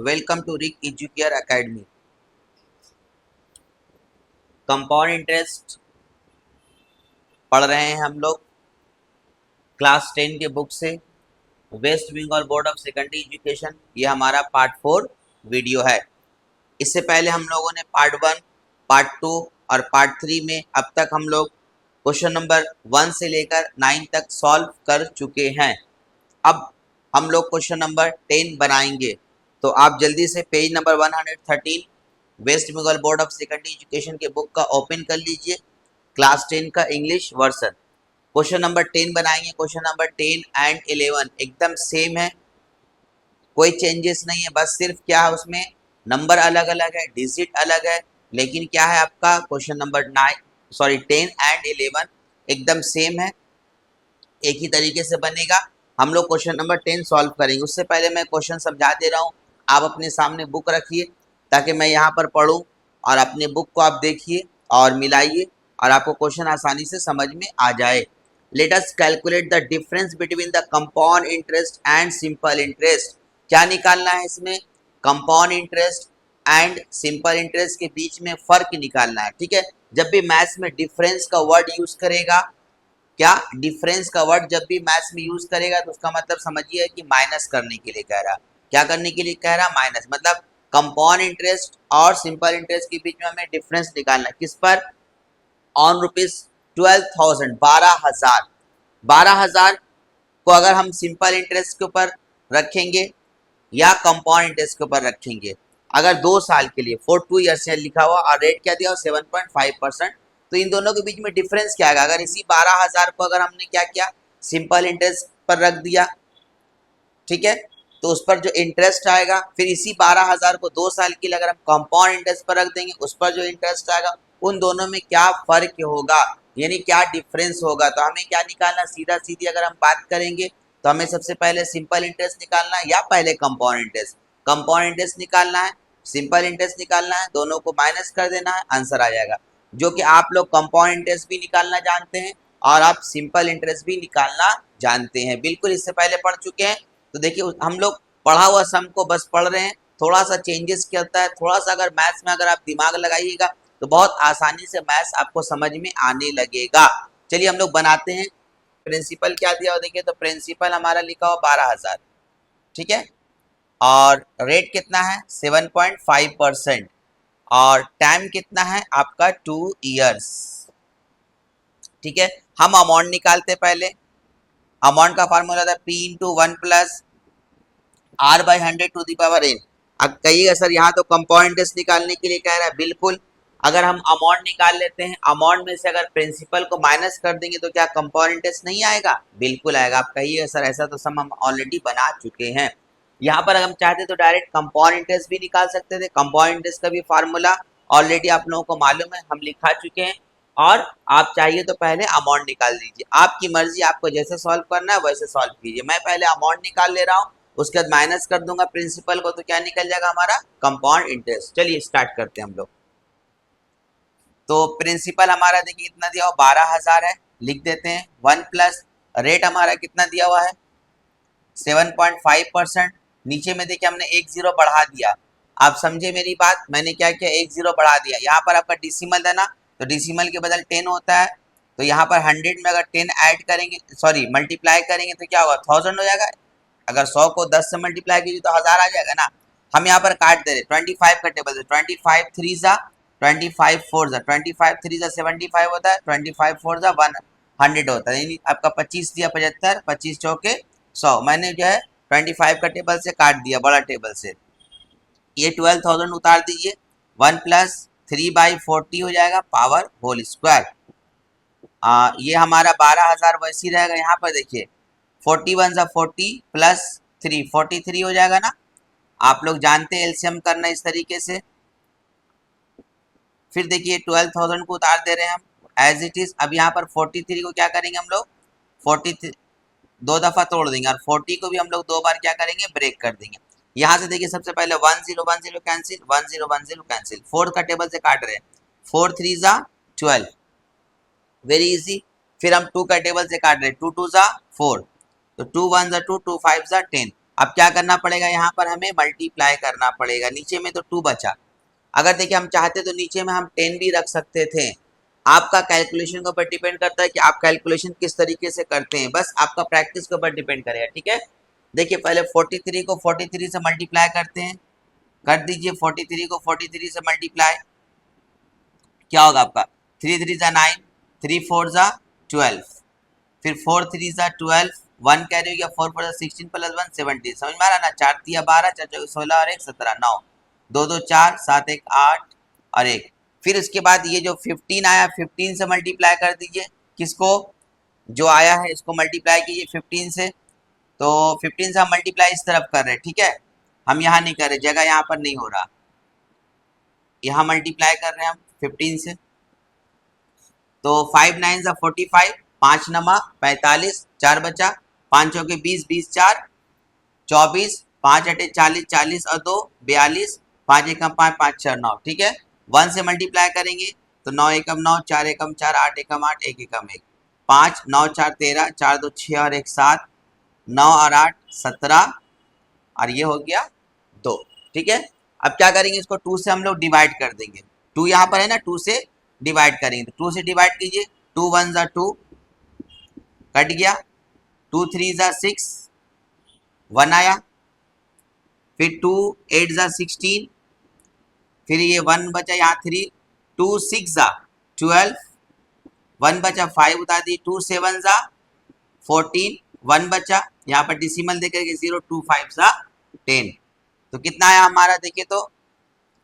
Welcome to Rick Educare Academy. Compound interest पढ़ रहे हैं हम लोग क्लास 10 के बुक से, West Bengal Board of Secondary Education. ये हमारा पार्ट 4 वीडियो है। इससे पहले हम लोगों ने पार्ट 1, पार्ट 2 और पार्ट 3 में अब तक हम लोग क्वेश्चन नंबर 1 से लेकर 9 तक सॉल्व कर चुके हैं। अब हम लोग क्वेश्चन नंबर 10 बनाएंगे, तो आप जल्दी से page number 113 West Bengal Board of Secondary Education के बुक का ओपन कर लीजिए, क्लास 10 का इंग्लिश वर्जन। क्वेश्चन नंबर 10 बनाएंगे। क्वेश्चन नंबर 10 एंड 11 एकदम सेम है, कोई चेंजेस नहीं है, बस सिर्फ क्या है उसमें नंबर अलग अलग है, डिजिट अलग है, लेकिन क्या है आपका क्वेश्चन नंबर 10 एंड 11 एकदम सेम है, एक ही तरीके से बनेगा। हम लोग क्वेश्चन नंबर 10 सॉल्व करेंगे। उससे पहले मैं क्वेश्चन समझा दे रहा हूँ, आप अपने सामने बुक रखिए ताकि मैं यहाँ पर पढ़ूँ और अपने बुक को आप देखिए और मिलाइए और आपको क्वेश्चन आसानी से समझ में आ जाए। Let us calculate the difference between the compound interest and simple interest. क्या निकालना है इसमें? Compound interest and simple interest के बीच में फर्क निकालना है। ठीक है, जब भी मैथ्स में डिफरेंस का वर्ड यूज करेगा, क्या डिफरेंस का वर्ड जब भी मैथ्स में यूज करेगा तो उसका मतलब समझिए कि माइनस करने के लिए कह रहा। क्या करने के लिए कह रहा? माइनस। मतलब कंपाउंड इंटरेस्ट और सिंपल इंटरेस्ट के बीच में हमें डिफरेंस निकालना है। किस पर? On rupees 12,000, 12,000। 12,000 को अगर हम सिंपल इंटरेस्ट के ऊपर रखेंगे या कंपाउंड इंटरेस्ट के ऊपर रखेंगे, अगर 2 साल के लिए फॉर 2 ईयर्स लिखा हुआ और रेट क्या दिया 7.5%, तो इन दोनों के बीच में डिफरेंस क्या आएगा? अगर इसी 12,000 को अगर हमने क्या किया, सिंपल इंटरेस्ट पर रख दिया, ठीक है, तो उस पर जो इंटरेस्ट आएगा, फिर इसी 12,000 को 2 साल के लिए अगर हम कंपाउंड इंटरेस्ट पर रख देंगे, उस पर जो इंटरेस्ट आएगा, उन दोनों में क्या फर्क होगा, यानी क्या डिफरेंस होगा। तो हमें क्या निकालना? सीधा सीधी अगर हम बात करेंगे तो हमें सबसे पहले सिंपल इंटरेस्ट निकालना है या पहले कंपाउंड इंटरेस्ट? कंपाउंड इंटरेस्ट निकालना है, सिंपल इंटरेस्ट निकालना है, दोनों को माइनस कर देना है, आंसर आ जाएगा। जो कि आप लोग कंपाउंड इंटरेस्ट भी निकालना जानते हैं और आप सिंपल इंटरेस्ट भी निकालना जानते हैं, बिल्कुल इससे पहले पढ़ चुके हैं। तो देखिए हम लोग पढ़ा हुआ सम को बस पढ़ रहे हैं, थोड़ा सा चेंजेस क्या होता है, थोड़ा सा अगर मैथ्स में अगर आप दिमाग लगाइएगा तो बहुत आसानी से मैथ्स आपको समझ में आने लगेगा। चलिए हम लोग बनाते हैं। प्रिंसिपल क्या दिया हो देखिए, तो प्रिंसिपल हमारा लिखा हो 12,000, ठीक है, और रेट कितना है 7.5%, और टाइम कितना है आपका 2 ईयर्स। ठीक है, हम अमाउंट निकालते पहले। अमाउंट का फार्मूला था P into 1 plus R by 100 to the power n। अब कहिएगा सर यहाँ तो कंपाउंड इंटरेस्ट निकालने के लिए कह रहा है, बिल्कुल। अगर हम अमाउंट निकाल लेते हैं, अमाउंट में से अगर प्रिंसिपल को माइनस कर देंगे तो क्या कंपाउंड इंटरेस्ट नहीं आएगा? बिल्कुल आएगा। आप कहिएगा सर ऐसा तो सम हम ऑलरेडी बना चुके हैं। यहाँ पर अगर हम चाहते तो डायरेक्ट कंपाउंड इंटरेस्ट भी निकाल सकते थे। कंपाउंड इंटरेस्ट का भी फार्मूला ऑलरेडी आप लोगों को मालूम है, हम लिखा चुके हैं। और आप चाहिए तो पहले अमाउंट निकाल दीजिए, आपकी मर्जी, आपको जैसे सॉल्व करना है वैसे सॉल्व कीजिए। मैं पहले अमाउंट निकाल ले रहा हूँ, उसके बाद माइनस कर दूंगा प्रिंसिपल को, तो क्या निकल जाएगा हमारा? Compound interest. चलिए स्टार्ट करते हैं हम लोग। तो प्रिंसिपल हमारा देखिए कितना दिया हुआ 12,000 है, लिख देते हैं 1 प्लस रेट हमारा कितना दिया हुआ है 7.5%। नीचे में देखिए हमने एक जीरो बढ़ा दिया। आप समझे मेरी बात? मैंने क्या किया, एक जीरो बढ़ा दिया। यहाँ पर आपका डिसिमल है ना, तो डिसिमल के बदल 10 होता है, तो यहाँ पर 100 में अगर 10 ऐड करेंगे, सॉरी मल्टीप्लाई करेंगे तो क्या होगा 1000 हो जाएगा। अगर 100 को 10 से मल्टीप्लाई कीजिए तो 1000 आ जाएगा ना। हम यहाँ पर काट दे रहे 25 का टेबल से, 25 3 जा 25 4 जा 25 3 जा 75 होता है, 25 4 जा 100 होता है, यानी आपका 25 दिया 75, 25 चौके 100। मैंने जो है 25 का टेबल से काट दिया, बड़ा टेबल से। ये 12,000 उतार दीजिए, 1 प्लस 3/40 हो जाएगा पावर होल स्क्वायर। ये हमारा 12,000 वैसी रहेगा। यहाँ पर देखिए 41 जा 40 प्लस 3 43 हो जाएगा ना। आप लोग जानते हैं एलसीएम करना इस तरीके से। फिर देखिए 12,000 को उतार दे रहे हैं हम एज इट इज। अब यहाँ पर 43 को क्या करेंगे हम लोग, 43 दो दफा तोड़ देंगे और 40 को भी हम लोग 2 बार क्या करेंगे, ब्रेक कर देंगे। यहाँ से देखिए सबसे पहले 1 0 1 0 कैंसिल, 1 0 1 0 कैंसिल, 4 का टेबल से काट रहे हैं, 4 3 जा 12, वेरी इजी। फिर हम 2 का टेबल से काट रहे हैं, 2 2 जा 4, तो 2 1 जा 2, 2 5 जा 10। अब क्या करना पड़ेगा, यहाँ पर हमें मल्टीप्लाई करना पड़ेगा। नीचे में तो 2 बचा, अगर देखिए हम चाहते तो नीचे में हम 10 भी रख सकते थे। आपका कैलकुलेशन के ऊपर डिपेंड करता है कि आप कैलकुलेशन किस तरीके से करते हैं, बस आपका प्रैक्टिस के ऊपर डिपेंड करेगा। ठीक है, देखिए पहले 43 को 43 से मल्टीप्लाई करते हैं, कर दीजिए 43 को 43 से मल्टीप्लाई, क्या होगा आपका 3 3 जा 9, 3 4 जा 12, फिर 4 3 जा 12, 1 कैरी हो गया, 4 4 जा 16 प्लस 1 17, समझ में आ रहा ना, 4 3 12, 4 4 16 और 1 17, 9 2 2 4 7 1 8 और 1। फिर उसके बाद ये जो 15 आया 15 से मल्टीप्लाई कर दीजिए, किसको, जो आया है इसको मल्टीप्लाई कीजिए 15 से। तो 15 से हम मल्टीप्लाई इस तरफ कर रहे हैं, ठीक है, हम यहाँ नहीं कर रहे, जगह यहाँ पर नहीं हो रहा, यहाँ मल्टीप्लाई कर रहे हैं हम 15 से। तो 5 9 जा 45, 5 नमा 45, 4 बचा, 5 चौके 20, 20 4 24, 5 अटे 40, 40 और 2 42, 5 एकम 5, 5 4 9, ठीक है। 1 से मल्टीप्लाई करेंगे तो 9 एकम 9, 4 एकम 4, 8 एकम 8, 1 एकम 1, 5 9 4 13, 4 2 6 और 1 7, 9 और 8 17 और ये हो गया 2, ठीक है। अब क्या करेंगे, इसको 2 से हम लोग डिवाइड कर देंगे, 2 यहाँ पर है ना, 2 से डिवाइड करेंगे, तो 2 से डिवाइड कीजिए, 2 1 जा 2 कट गया, 2 3 जा 6 1 आया, फिर 2 8 जा 16, फिर ये 1 बचा यहाँ 3, 2 6 जा 12, 1 बचा 5 उतार दी, 2 7 जा 14, 1 बचा, यहाँ पर डिसिमल देकर के 0 2 5 जा 10, तो कितना आया हमारा, देखिए तो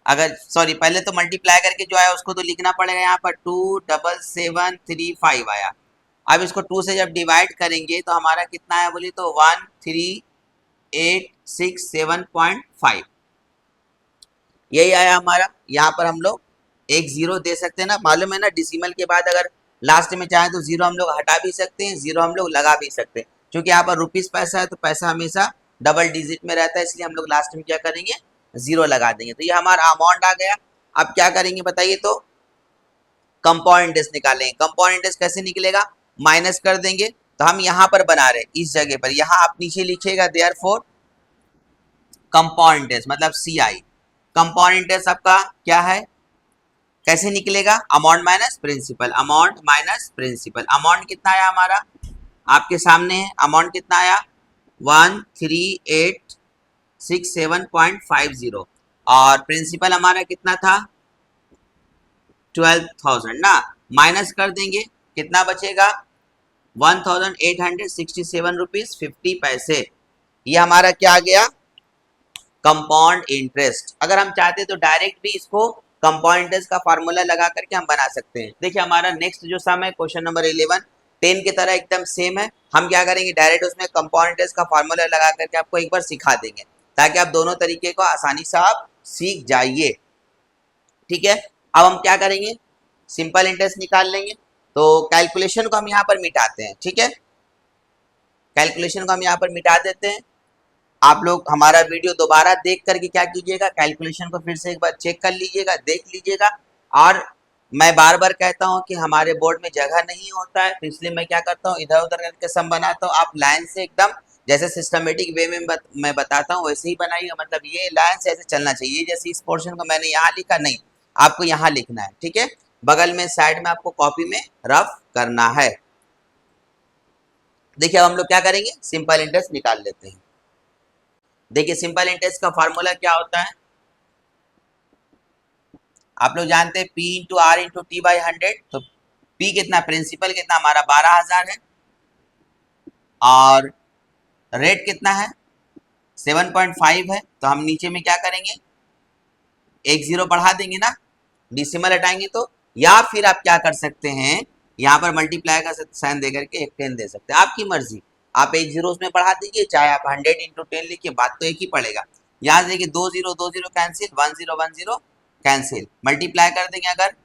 अगर सॉरी पहले तो मल्टीप्लाई करके जो आया उसको तो लिखना पड़ेगा, यहाँ पर 2 7 7 3 5 आया। अब इसको 2 से जब डिवाइड करेंगे तो हमारा कितना आया बोलिए तो 1 3 8 6 7.5, यही आया हमारा। यहाँ पर हम लोग एक जीरो दे सकते हैं ना, मालूम है ना, डिसिमल के बाद अगर लास्ट में चाहे तो जीरो हम लोग हटा भी सकते हैं, जीरो हम लोग लगा भी सकते हैं, क्योंकि यहाँ पर रुपीस पैसा है तो पैसा हमेशा डबल डिजिट में रहता है, इसलिए हम लोग लास्ट में क्या करेंगे, जीरो लगा देंगे। तो ये हमारा अमाउंट आ गया। अब क्या करेंगे बताइए, तो कंपाउंड इंटरेस्ट निकालेंगे। कंपाउंड इंटरेस्ट कैसे निकलेगा, माइनस कर देंगे, तो हम यहाँ पर बना रहे इस जगह पर, यहाँ आप नीचे लिखिएगा देयरफॉर कंपाउंड इंटरेस्ट मतलब CI। कंपाउंड इंटरेस्ट आपका क्या है, कैसे निकलेगा, amount minus principal, amount minus principal. Amount कितना आया हमारा आपके सामने है, अमाउंट कितना आया 138667.50 और प्रिंसिपल हमारा कितना था 12,000 ना, माइनस कर देंगे कितना बचेगा 1867 रुपीज 50 पैसे। ये हमारा क्या आ गया, कंपाउंड इंटरेस्ट। अगर हम चाहते तो डायरेक्ट भी इसको कंपाउंड इंटरेस्ट का फार्मूला लगा करके हम बना सकते हैं। देखिए हमारा नेक्स्ट जो सम है क्वेश्चन नंबर 11 10 की तरह एकदम सेम है। हम क्या करेंगे, डायरेक्ट उसमें कंपाउंड इंटरेस्ट का फार्मूला लगा करके आपको एक बार सिखा देंगे, ताकि आप दोनों तरीके को आसानी से आप सीख जाइए, ठीक है। अब हम क्या करेंगे, सिंपल इंटरेस्ट निकाल लेंगे। तो कैलकुलेशन को हम यहाँ पर मिटाते हैं, ठीक है, कैलकुलेशन को हम यहाँ पर मिटा देते हैं। आप लोग हमारा वीडियो दोबारा देख करके क्या कीजिएगा, कैलकुलेशन को फिर से एक बार चेक कर लीजिएगा, देख लीजिएगा। और मैं बार बार कहता हूं कि हमारे बोर्ड में जगह नहीं होता है, तो इसलिए मैं क्या करता हूं, इधर उधर करके सम बनाता हूं। आप लाइन से एकदम जैसे सिस्टमेटिक वे में मैं बताता हूं वैसे ही बनाइएगा, मतलब ये लाइन से ऐसे चलना चाहिए, जैसे इस पोर्शन को मैंने यहाँ लिखा, नहीं आपको यहाँ लिखना है, ठीक है। बगल में साइड में आपको कॉपी में रफ करना है। देखिए अब हम लोग क्या करेंगे, सिंपल इंटरेस्ट निकाल लेते हैं। देखिए सिंपल इंटरेस्ट का फार्मूला क्या होता है, आप लोग जानते हैं P into R into T by 100। तो P कितना, प्रिंसिपल कितना हमारा 12,000 है, और रेट कितना है 7.5 है। तो हम नीचे में क्या करेंगे, एक जीरो बढ़ा देंगे ना, डिसिमल हटाएंगे तो, या फिर आप क्या कर सकते हैं, यहाँ पर मल्टीप्लाई का साइन दे करके एक 10 दे सकते हैं, आपकी मर्जी। आप एक जीरो उसमें बढ़ा दीजिए, चाहे आप 100 इंटू 10 लिखिए, बात तो एक ही पड़ेगा। यहाँ से देखिए 2 0 कैंसिल, 1 0 कैंसिल, मल्टीप्लाई कर देंगे अगर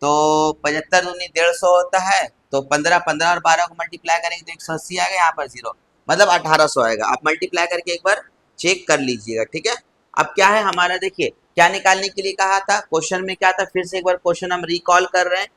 तो 75 दूनी 150 होता है, तो 15 15 और 12 को मल्टीप्लाई करेंगे तो 180 आएगा, यहाँ पर जीरो मतलब 1800 आएगा। आप मल्टीप्लाई करके एक बार चेक कर लीजिएगा, ठीक है। अब क्या है हमारा, देखिए क्या निकालने के लिए कहा था, क्वेश्चन में क्या था, फिर से एक बार क्वेश्चन हम रिकॉल कर रहे हैं।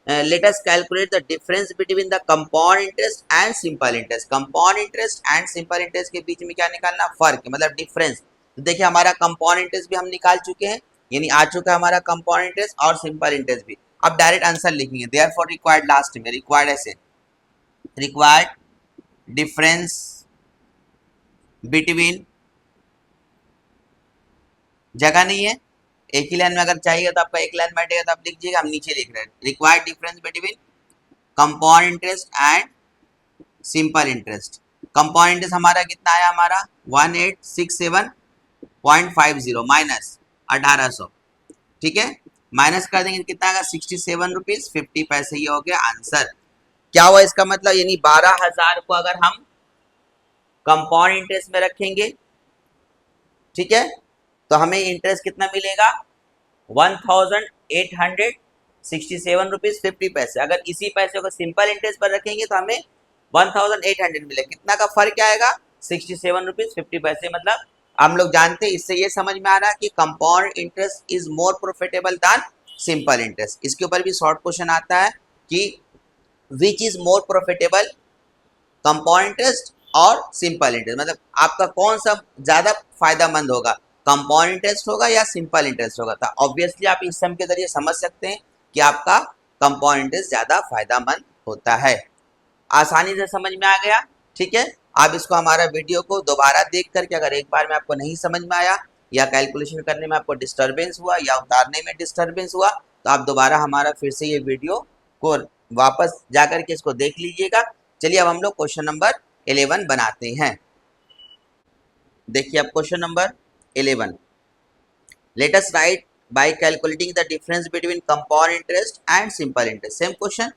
Let us calculate the difference between the compound interest and simple interest. Compound interest and simple interest के बीच में क्या निकालना, फर्क, मतलब डिफरेंस। तो देखिए हमारा कंपाउंड इंटरेस्ट भी हम निकाल चुके हैं, यानी आ चुका है हमारा कंपाउंड इंटरेस्ट और सिंपल इंटरेस्ट भी। अब डायरेक्ट आंसर लिखेंगे, देयरफॉर रिक्वायर्ड, लास्ट में रिक्वायर्ड ऐसे, रिक्वायर्ड डिफरेंस बिटवीन, जगह नहीं है, एक ही लाइन में अगर चाहिए तो आपका एक लाइन बैठेगा तो आप लिख दीजिएगा, हम नीचे लिख रहे हैं required difference between compound interest and simple interest. Compound interest हमारा कितना आया, हमारा 1867.50 माइनस 1800, ठीक है, माइनस कर देंगे कितना आएगा, 67 रुपीज 50 पैसे। ये हो गया आंसर। क्या हुआ इसका मतलब, यानी 12,000 को अगर हम कंपाउंड इंटरेस्ट में रखेंगे, ठीक है, तो हमें इंटरेस्ट कितना मिलेगा, 1867 रुपीज 50 पैसे। अगर इसी पैसे को सिंपल इंटरेस्ट पर रखेंगे तो हमें 1800 मिलेगा। कितना का फर्क क्या आएगा, 67 रुपीज 50 पैसे। मतलब हम लोग जानते हैं, इससे ये समझ में आ रहा है कि compound interest is more profitable than simple interest. इसके ऊपर भी शॉर्ट क्वेश्चन आता है कि which is more profitable, compound interest और सिंपल इंटरेस्ट, मतलब आपका कौन सा ज्यादा फायदामंद होगा, कंपाउंड इंटरेस्ट होगा या सिंपल इंटरेस्ट होगा। तो ऑब्वियसली आप इस सम के जरिए समझ सकते हैं कि आपका कंपाउंड इंटरेस्ट ज्यादा फायदामंद होता है। आसानी से समझ में आ गया, ठीक है। आप इसको हमारा वीडियो को दोबारा देख करके, अगर एक बार में आपको नहीं समझ में आया या कैलकुलेशन करने में आपको डिस्टर्बेंस हुआ या उतारने में डिस्टर्बेंस हुआ, तो आप दोबारा हमारा फिर से ये वीडियो को वापस जाकर के इसको देख लीजिएगा। चलिए अब हम लोग क्वेश्चन नंबर 11 बनाते हैं। देखिए अब question number 11, let us right bye calculating the difference between compound interest and simple interest. Same question,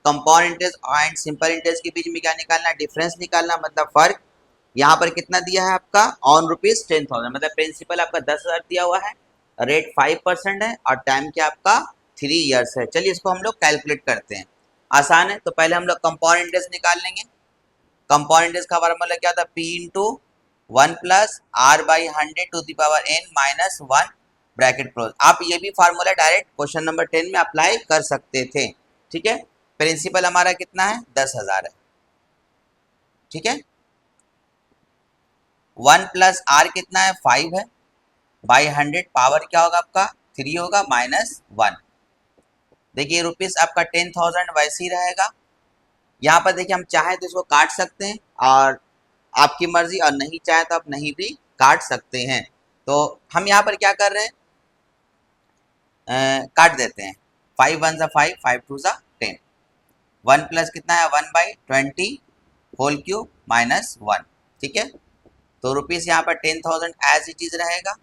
compound interest and simple interest के बीच में क्या निकालना, डिफरेंस निकालना, मतलब फर्क। यहाँ पर कितना दिया है आपका, ऑन रुपीज 10,000, मतलब प्रिंसिपल आपका 10,000 दिया हुआ है, रेट 5% है और टाइम क्या आपका 3 ईयर्स है। चलिए इसको हम लोग कैलकुलेट करते हैं, आसान है। तो पहले हम लोग कंपाउंड इंटरेस्ट निकाल लेंगे। कंपाउंड इंटरेस्ट का फार्मूला क्या था, P into 1 plus R by 100 to the power n minus 1 bracket close. आप ये भी फार्मूला डायरेक्ट क्वेश्चन नंबर 10 में अप्लाई कर सकते थे, ठीक है। प्रिंसिपल हमारा कितना है, 10,000 है, ठीक है। 1 प्लस R कितना है, 5 है, बाई 100 पावर क्या होगा आपका 3 होगा, माइनस 1। देखिए रुपीज आपका 10,000 वैसे ही रहेगा। यहाँ पर देखिए हम चाहे तो इसको काट सकते हैं और आपकी मर्जी, और नहीं चाहे तो आप नहीं भी काट सकते हैं। तो हम यहाँ पर क्या कर रहे हैं, काट देते हैं। 5 1 5, 5 2 10, 1 प्लस कितना है 1 बाई 20 होल क्यूब माइनस 1, ठीक है। तो रुपीज यहाँ पर 10,000 एज इट इज रहेगा।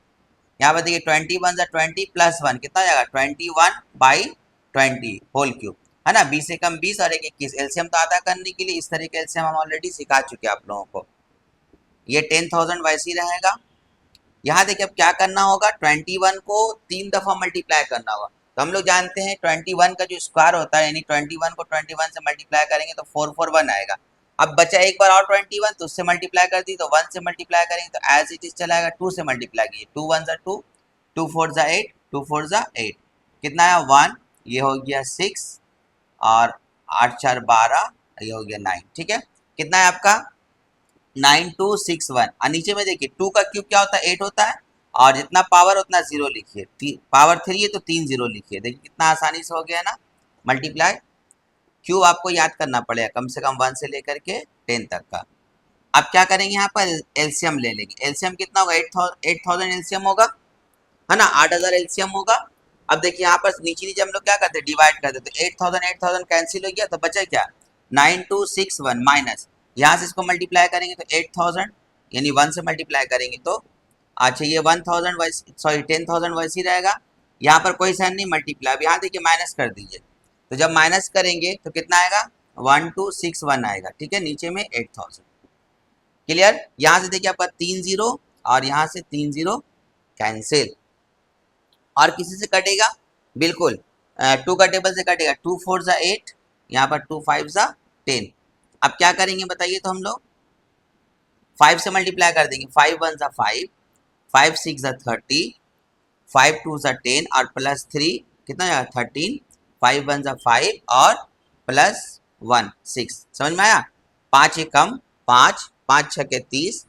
यहाँ पर देखिए 20 1 20 प्लस 1 कितना हो जाएगा 21 बाई 20 होल क्यूब, है ना, 20 से कम 20 और 1 21। एलसीएम तो आता करने के लिए इस तरीके से हम ऑलरेडी सिखा चुके हैं आप लोगों को। ये 10,000 वैसे ही रहेगा। यहाँ देखिए अब क्या करना होगा, 21 को 3 दफा मल्टीप्लाई करना होगा। तो हम लोग जानते हैं 21 का जो स्क्वायर होता है, यानी 21 को 21 से मल्टीप्लाई करेंगे तो 441 आएगा। अब बचा एक बार और 21, तो उससे मल्टीप्लाई कर दी, तो 1 से मल्टीप्लाई करेंगे तो एज इट इज चलाएगा, 2 से मल्टीप्लाई कीजिए, 2 1 2, 2 4 8, 2 4 8, कितना है 1, ये हो गया 6 और 8 4 12, ये हो गया 9, ठीक है। कितना है आपका 9261। और नीचे में देखिए 2 का क्यूब क्या होता है 8 होता है, और जितना पावर उतना जीरो लिखिए, पावर 3 है तो 3 जीरो लिखिए। देखिए कितना आसानी से हो गया ना मल्टीप्लाई। क्यूब आपको याद करना पड़ेगा कम से कम 1 से लेकर के 10 तक का। अब क्या करेंगे, यहाँ पर एलसीएम ले लेंगे। एलसीएम कितना होगा, 8,000 एलसीएम होगा, है ना, 8,000 एलसीएम होगा। अब देखिए यहाँ पर नीचे नीचे हम लोग क्या करते हैं, डिवाइड करते, तो 8,000 कैंसिल हो गया, तो बचा क्या 9261 माइनस, यहाँ से इसको मल्टीप्लाई करेंगे तो 8,000, यानी 1 से मल्टीप्लाई करेंगे तो अच्छा ये 1,000 सॉरी 10,000 वैसे ही रहेगा। यहाँ पर कोई साइन नहीं मल्टीप्लाई। अब यहाँ देखिए माइनस कर दीजिए, तो जब माइनस करेंगे तो कितना आएगा 1261 आएगा, ठीक है, नीचे में 8,000। क्लियर। यहाँ से देखिए आपका 3 जीरो और यहाँ से 3 जीरो कैंसिल, और किसी से कटेगा, बिल्कुल 2 का टेबल से कटेगा, 2 4 8, यहाँ पर 2 5 10। अब क्या करेंगे बताइए, तो हम लोग 5 से मल्टीप्लाई कर देंगे, 5 1 5, 5 6 30, 5 2 10 और प्लस 3 कितना जाएगा 13, 5 1 5 और +1 6, समझ में आया। 5 एकम 5, 5 छके 30,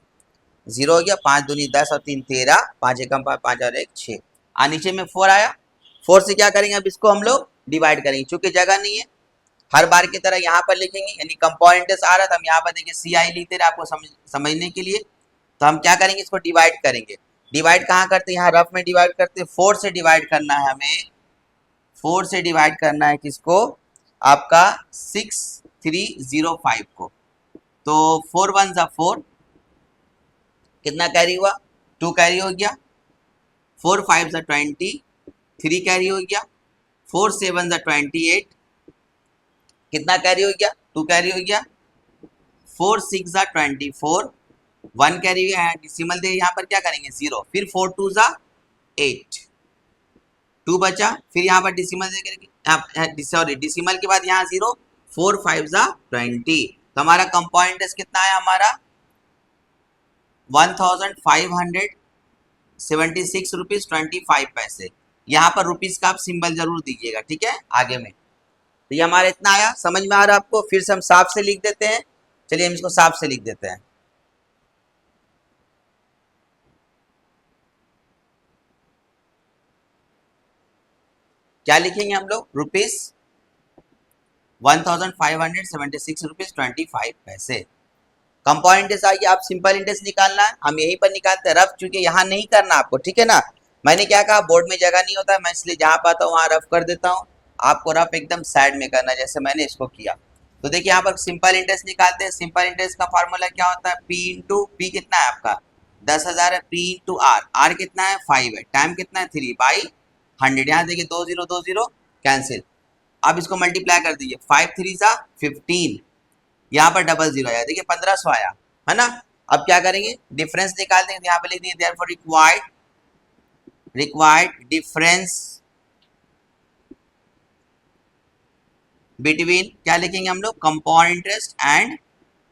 0 हो गया, 5 दूनी 10 और 3 13, 5 एकम 5, 5 और 1 6, और नीचे में 4 आया। 4 से क्या करेंगे, अब इसको हम लोग डिवाइड करेंगे, चूंकि जगह नहीं है हर बार की तरह यहाँ पर लिखेंगे, यानी कंपाउंड इंटरेस्ट आ रहा था, हम यहाँ पर देखिए CI लिखते रहे आपको समझने के लिए। तो हम क्या करेंगे, इसको डिवाइड करेंगे। डिवाइड कहाँ करते हैं, यहाँ रफ में डिवाइड करते हैं। 4 से डिवाइड करना है हमें, 4 से डिवाइड करना है किसको, आपका 6305 को। तो 4 1 4, कितना कैरी हुआ, 2 कैरी हो गया। 4 5 20, 3 कैरी हो गया। 4 7 28, कितना कैरी हो गया, 2 कैरी हो गया। 4 6 24, 1 कैरी हो गया, डिसिमल दे यहाँ पर क्या करेंगे 0, फिर 4 2 8, 2 बचा, फिर यहाँ पर डिसिमल दे करके, सॉरी डिसिमल के बाद यहाँ 0, 4 5 20, तो हमारा कंपाउंड इंटरेस्ट कितना है, हमारा 1576 रुपीज 25 पैसे। यहाँ पर रुपीज का आप सिंबल जरूर दीजिएगा, ठीक है, आगे में। तो ये हमारा इतना आया, समझ में आ रहा है आपको। फिर से हम साफ से लिख देते हैं, चलिए हम इसको साफ से लिख देते हैं। क्या लिखेंगे हम लोग, रुपीज 1576 रुपीज 25 पैसे। कंपाउंड इंटरेस्ट आइए, आप सिंपल इंटरेस्ट निकालना है, हम यहीं पर निकालते हैं रफ, चूंकि यहाँ नहीं करना आपको, ठीक है ना। मैंने क्या कहा, बोर्ड में जगह नहीं होता है, मैं इसलिए जहाँ पाता हूँ वहाँ रफ कर देता हूँ। आपको रफ एकदम साइड में करना है, जैसे मैंने इसको किया। तो देखिए यहाँ पर सिंपल इंटरेस्ट निकालते हैं। सिंपल इंटरेस्ट का फार्मूला क्या होता है, P इंटू पी कितना है आपका 10,000 है, P इंटू आर, आर कितना है 5 है, टाइम कितना है 3/100। यहाँ देखिए 2 0 2 0 कैंसिल। अब इसको मल्टीप्लाई कर दीजिए, 5 3 15, यहाँ पर डबल 0 आया, देखिए 1500 आया, है ना। अब क्या करेंगे, डिफरेंस निकाल देंगे, यहाँ पे लिख देंगे देयरफॉर रिक्वायर्ड डिफरेंस बिटवीन, क्या लिखेंगे हम लोग, compound interest and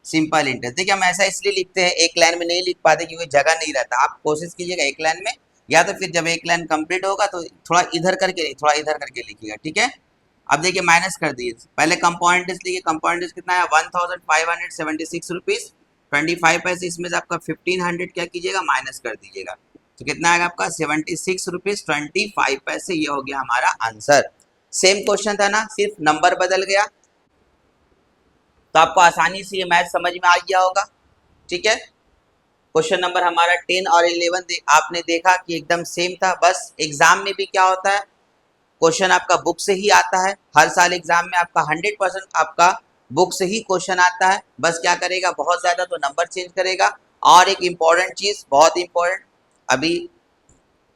simple interest. देखिए हम ऐसा इसलिए लिखते हैं, एक लाइन में नहीं लिख पाते क्योंकि जगह नहीं रहता। आप कोशिश कीजिएगा एक लाइन में, या तो फिर जब एक लाइन कंप्लीट होगा तो थोड़ा इधर करके, थोड़ा इधर करके लिखिएगा, ठीक है। अब देखिए माइनस कर दीजिए, पहले कंपाउंड इंटरेस्ट लिखिए। कंपाउंड इंटरेस्ट कितना है 1576 रुपीज 25 पैसे, इसमें से आपका 1500 क्या कीजिएगा माइनस कर दीजिएगा, तो कितना आएगा आपका 76 रुपीज 25 पैसे। ये हो गया हमारा आंसर। सेम क्वेश्चन था ना, सिर्फ नंबर बदल गया। तो आपको आसानी से ये मैथ समझ में आ गया होगा, ठीक है। क्वेश्चन नंबर हमारा 10 और 11 आपने देखा कि एकदम सेम था। बस एग्जाम में भी क्या होता है, क्वेश्चन आपका बुक से ही आता है। हर साल एग्जाम में आपका 100% आपका बुक से ही क्वेश्चन आता है। बस क्या करेगा, बहुत ज़्यादा तो नंबर चेंज करेगा। और एक इम्पॉर्टेंट चीज़, बहुत इम्पोर्टेंट, अभी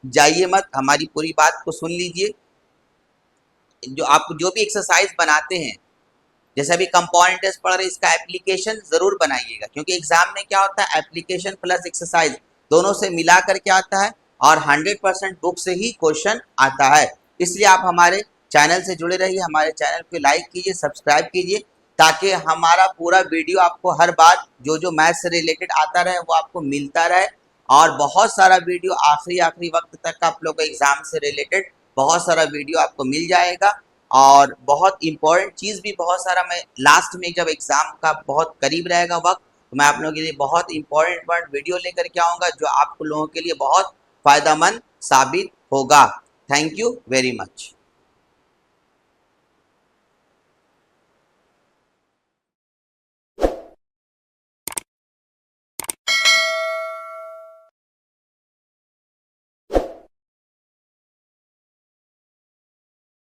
जाइए मत, हमारी पूरी बात को सुन लीजिए। जो आप जो भी एक्सरसाइज बनाते हैं, जैसे अभी कंपाउंड इंटरेस्ट पढ़ रहे, इसका एप्लीकेशन जरूर बनाइएगा, क्योंकि एग्जाम में क्या होता है, एप्लीकेशन प्लस एक्सरसाइज दोनों से मिला करके आता है, और 100% बुक से ही क्वेश्चन आता है। इसलिए आप हमारे चैनल से जुड़े रहिए, हमारे चैनल को लाइक कीजिए, सब्सक्राइब कीजिए, ताकि हमारा पूरा वीडियो आपको हर बार जो जो मैथ से रिलेटेड आता रहे वो आपको मिलता रहे। और बहुत सारा वीडियो आखिरी वक्त तक आप लोग एग्जाम से रिलेटेड बहुत सारा वीडियो आपको मिल जाएगा। और बहुत इंपॉर्टेंट चीज़ भी बहुत सारा, मैं लास्ट में जब एग्ज़ाम का बहुत करीब रहेगा वक्त, तो मैं आप लोगों के लिए बहुत इंपॉर्टेंट वीडियो लेकर के आऊँगा, जो आप लोगों के लिए बहुत फ़ायदेमंद साबित होगा। Thank you very much.